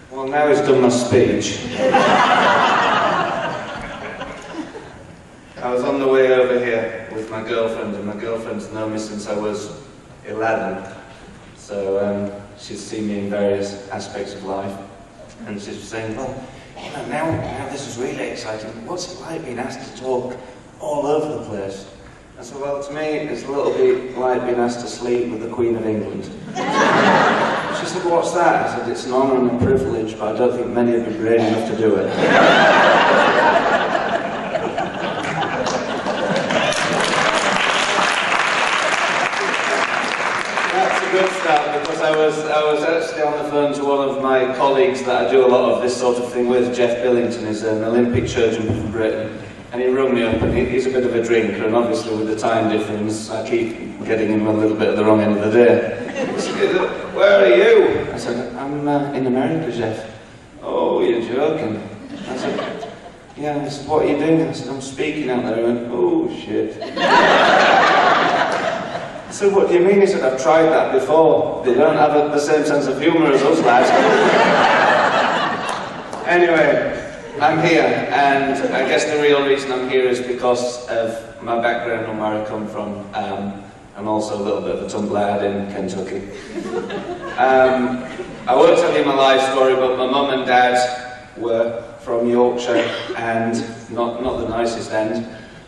Well, now he's done my speech. I was on the way over here with my girlfriend, and my girlfriend's known me since I was 11. So she's seen me in various aspects of life, and she's saying, well, now this is really exciting. What's it like being asked to talk all over the place? I said, well, to me, it's a little bit like being asked to sleep with the Queen of England. She said, what's that? I said, it's an honour and a privilege, but I don't think many would be brave enough to do it. That's a good start, because I was actually on the phone to one of my colleagues that I do a lot of this sort of thing with. Jeff Billington is an Olympic surgeon from Britain. And he rung me up, and he's a bit of a drinker, and obviously with the time difference, I keep getting him a little bit at the wrong end of the day. He said, where are you? I said, I'm in America, Jeff. Oh, you're joking. I said, yeah. He said, what are you doing? I said, I'm speaking out there. He went, oh, shit. I said, what do you mean? He said, I've tried that before. They don't have the same sense of humour as us lads. Anyway, I'm here, and I guess the real reason I'm here is because of my background and where I come from. I'm also a little bit of a tumbler in Kentucky. I won't tell you my life story, but my mum and dad were from Yorkshire, and not the nicest end.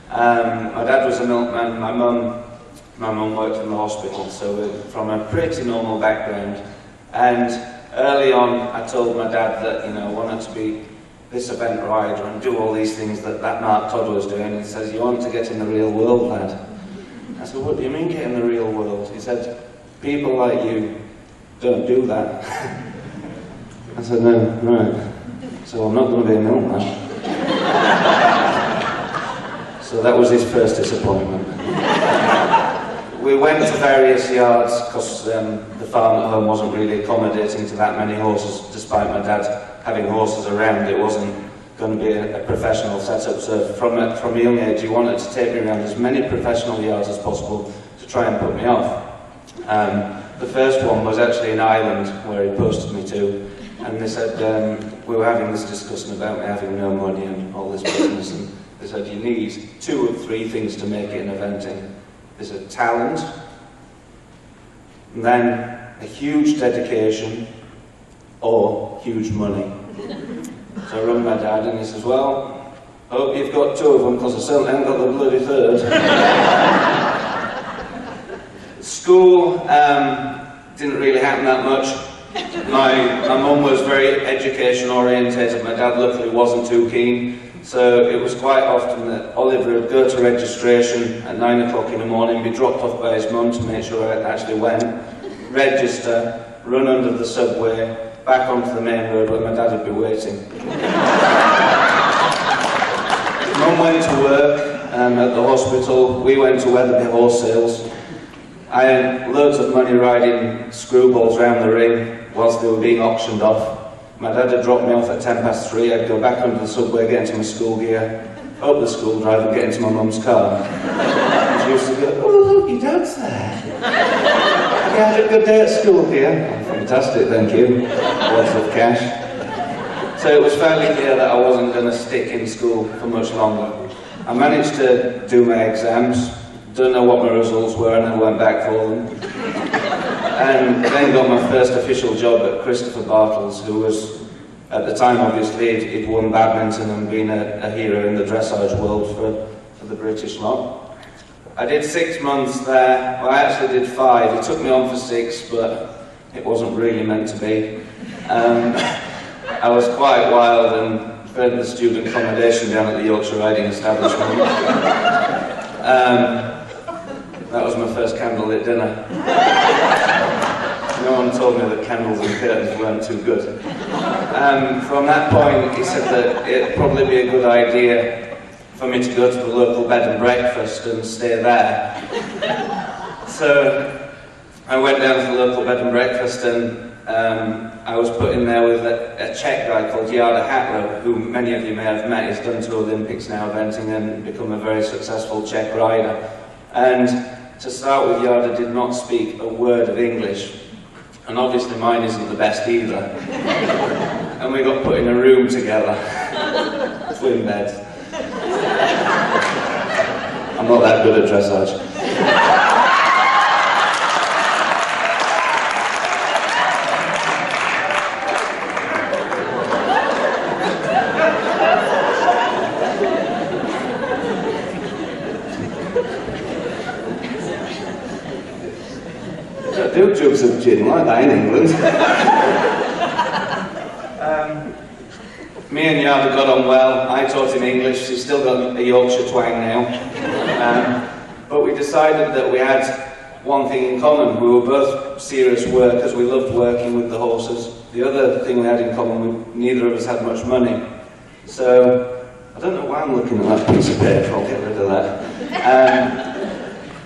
My dad was a milkman, my mum worked in the hospital, so we're from a pretty normal background. And early on, I told my dad that, I wanted to be this event rider and do all these things that Mark Todd was doing. He says, you want to get in the real world, lad? I said, what do you mean get in the real world? He said, people like you don't do that. I said, no, right. So I'm not going to be a milkman. So that was his first disappointment. We went to various yards because the farm at home wasn't really accommodating to that many horses, despite my dad having horses around. It wasn't going to be a professional setup, so from a young age he wanted to take me around as many professional yards as possible to try and put me off. The first one was actually in Ireland, where he posted me to, and they said, we were having this discussion about me having no money and all this business, and they said, you need 2 or 3 things to make it in eventing. They said, talent, and then a huge dedication, or huge money. So I rang my dad, and he says, well, hope you've got 2 of them, because I certainly haven't got the bloody 3rd. School didn't really happen that much. My mum was very education orientated. My dad luckily wasn't too keen. So it was quite often that Oliver would go to registration at 9 o'clock in the morning, be dropped off by his mum to make sure I actually went, register, run under the subway, back onto the main road where my dad would be waiting. Mum went to work at the hospital, we went to Weatherby horse sales. I had loads of money riding screwballs round the ring whilst they were being auctioned off. My dad had dropped me off at 3:10, I'd go back under the subway, get into my school gear, up the school drive and get into my mum's car. And she used to go, oh look, your dad's there. You had a good day at school here? Oh, fantastic, thank you. Lots of cash. So it was fairly clear that I wasn't going to stick in school for much longer. I managed to do my exams, don't know what my results were, and I went back for them. And then got my first official job at Christopher Bartles, who was, at the time obviously, he'd won badminton and been a hero in the dressage world for the British lot. I did 6 months there. Well, I actually did 5. He took me on for 6, but it wasn't really meant to be. I was quite wild and burnt the student accommodation down at the Yorkshire Riding establishment. That was my first candlelit dinner. No one told me that candles and curtains weren't too good. From that point, he said that it'd probably be a good idea for me to go to the local bed and breakfast and stay there. So I went down to the local bed and breakfast, and I was put in there with a Czech guy called Jarda Hatler, who many of you may have met. He's done 2 Olympics now, eventing, and become a very successful Czech rider. And to start with, Jarda did not speak a word of English, and obviously mine isn't the best either. and we got put in a room together. Twin beds. I'm not that good at dressage. I do jugs of gin like that in England. Me and Yarda got on well. I taught him English. He's still got a Yorkshire twang now. But we decided that we had one thing in common. We were both serious workers. We loved working with the horses. The other thing we had in common, neither of us had much money. So, I don't know why I'm looking at that piece of paper. I'll get rid of that.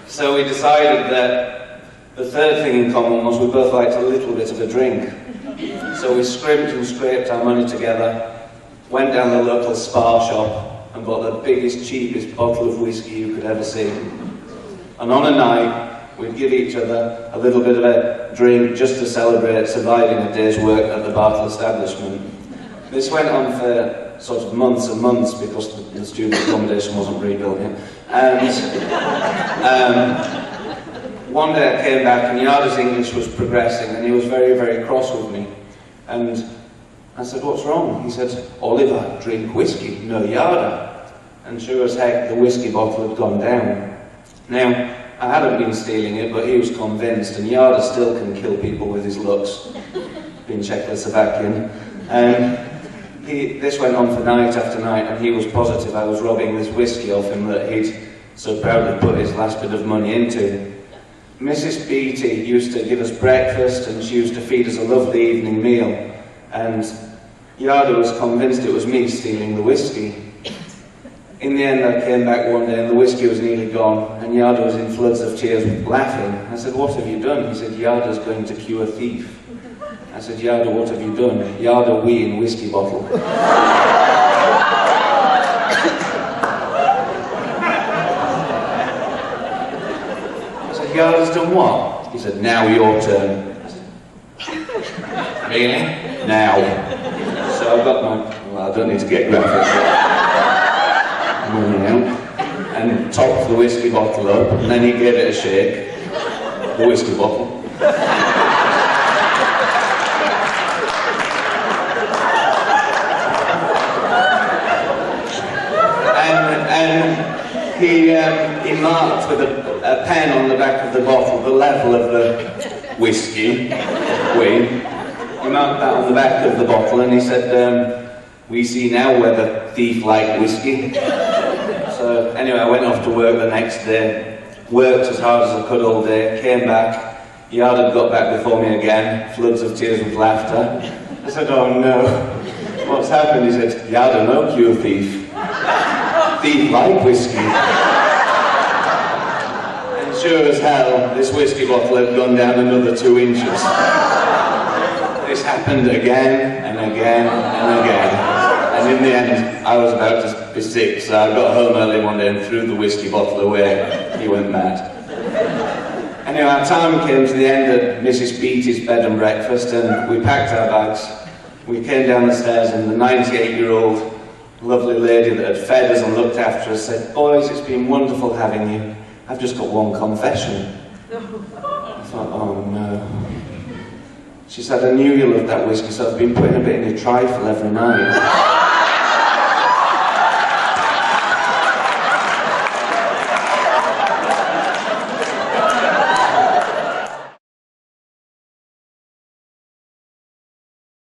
So we decided that the third thing in common was we both liked a little bit of a drink. So we scrimped and scraped our money together, went down the local Spa shop and bought the biggest, cheapest bottle of whiskey you could ever see. And on a night, we'd give each other a little bit of a drink just to celebrate surviving a day's work at the Bartle establishment. This went on for sort of months and months because the student accommodation wasn't rebuilt yet. And one day I came back and Yarda's English was progressing and he was very, very cross with me. And I said, "What's wrong?" He said, "Oliver, drink whiskey, no Yarda." And sure as heck, the whiskey bottle had gone down. Now, I hadn't been stealing it, but he was convinced, and Yarda still can kill people with his looks, being Czechoslovakian. This went on for night after night, and he was positive I was robbing this whiskey off him that he'd so proudly put his last bit of money into. Mrs. Beattie used to give us breakfast and she used to feed us a lovely evening meal, and Yarda was convinced it was me stealing the whiskey. In the end I came back one day and the whiskey was nearly gone and Yarda was in floods of tears laughing. I said, "What have you done?" He said, "Yarda's going to cue a thief." I said, "Yarda, what have you done?" "Yarda, we in whiskey bottle." Yarda's done what? He said, "Now your turn." "Really? Now?" So I got my, well, I don't need to get graphic. And topped the whiskey bottle up, and then he gave it a shake. The whiskey bottle. And he marked with a pen on the back of the bottle the level of the whiskey. He marked that on the back of the bottle and he said, "We see now whether thief like whiskey." So anyway, I went off to work the next day, worked as hard as I could all day, came back. Yarda got back before me again, floods of tears with laughter. I said, "Oh no, what's happened?" He said, "Yarda, no cue thief. Thief like whiskey." And sure as hell, this whiskey bottle had gone down another 2 inches. This happened again and again and again. And in the end, I was about to be sick, so I got home early one day and threw the whiskey bottle away. He went mad. Anyway, our time came to the end at Mrs. Beattie's bed and breakfast, and we packed our bags. We came down the stairs, and the 98-year-old lovely lady that had fed us and looked after us said, "Boys, it's been wonderful having you. I've just got one confession." I thought, oh no. She said, "I knew you loved that whiskey, so I've been putting a bit in your trifle every night."